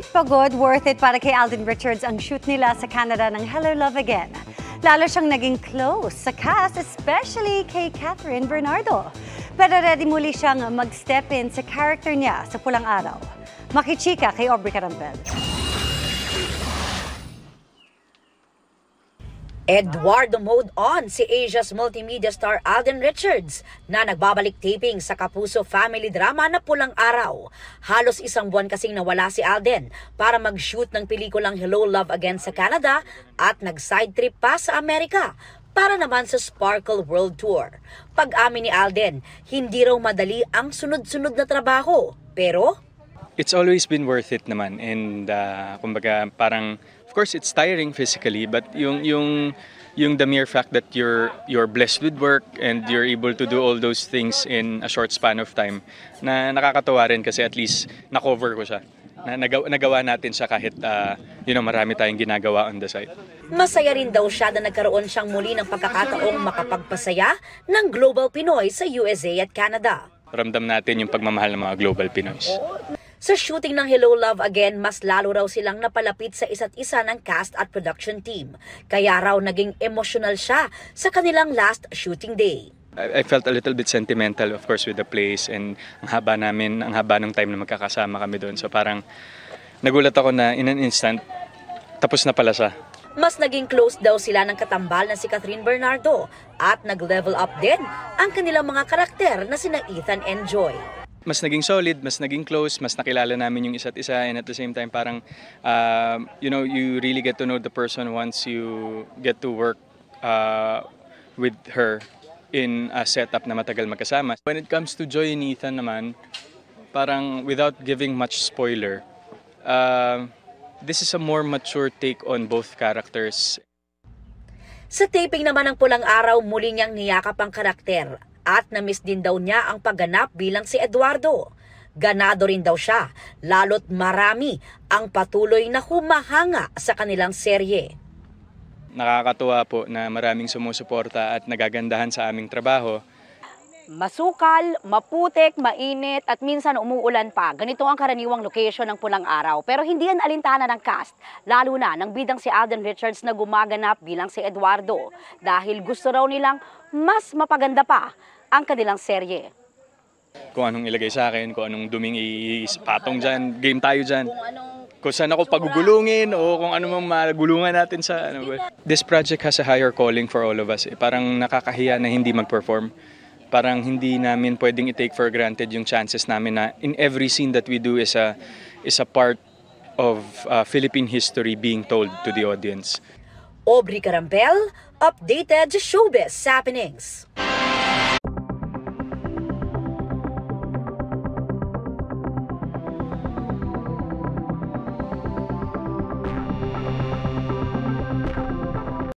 pagod, worth it para kay Alden Richards ang shoot nila sa Canada ng Hello Love Again. Lalo siyang naging close sa cast, especially kay Catherine Bernardo. Pero ready muli siyang mag-step in sa character niya sa Pulang Araw. Makichika kay Aubrey Carampel. Eduardo mode on si Asia's multimedia star Alden Richards na nagbabalik taping sa Kapuso family drama na Pulang Araw. Halos isang buwan kasing nawala si Alden para mag-shoot ng pelikulang Hello Love Again sa Canada at nag-side trip pa sa Amerika para naman sa Sparkle World Tour. Pag-amin ni Alden, hindi raw madali ang sunod-sunod na trabaho. Pero it's always been worth it naman, and kumbaga parang of course it's tiring physically, but yung the mere fact that you're blessed with work and you're able to do all those things in a short span of time, na nakakatawa rin kasi at least na-cover ko siya. Nagawa natin siya kahit marami tayong ginagawa on the side. Masaya rin daw siya na nagkaroon siyang muli ng pagkakataong makapagpasaya ng Global Pinoy sa USA at Canada. Ramdam natin yung pagmamahal ng mga Global Pinoys. Sa shooting ng Hello Love Again, mas lalo raw silang napalapit sa isa't isa ng cast at production team. Kaya raw naging emotional siya sa kanilang last shooting day. I felt a little bit sentimental, of course, with the place, and ang haba ng time na magkakasama kami doon. So parang nagulat ako na in an instant, tapos na pala siya. Mas naging close daw sila ng katambal na si Catherine Bernardo at nag-level up din ang kanilang mga karakter na sina Ethan and Joy. Mas naging solid, mas naging close, mas nakilala namin yung isa't isa, and at the same time parang you really get to know the person once you get to work with her in a setup na matagal magkasama. When it comes to Joy and Ethan naman, parang without giving much spoiler, this is a more mature take on both characters. Sa taping naman ng Pulang Araw, muli niyang niyakap ang karakter at na-miss din daw niya ang pagganap bilang si Eduardo. Ganado rin daw siya, lalo't marami ang patuloy na humahanga sa kanilang serye. Nakakatuwa po na maraming sumusuporta at nagagandahan sa aming trabaho. Masukal, maputik, mainit at minsan umuulan pa. Ganito ang karaniwang location ng Pulang Araw. Pero hindi yan alintana ng cast, lalo na ng bidang si Alden Richards na gumaganap bilang si Eduardo. Dahil gusto raw nilang mas mapaganda pa ang kanilang serye. Kung anong ilagay sa akin, kung anong duming ipatong dyan, game tayo dyan. Kung saan ako pagugulungin o kung ano mang magulungan natin sa This project has a higher calling for all of us. Parang nakakahiya na hindi mag-perform. Parang hindi namin pwedeng i-take for granted yung chances namin na in every scene that we do is a part of Philippine history being told to the audience. Aubrey Carampel, updated showbiz happenings.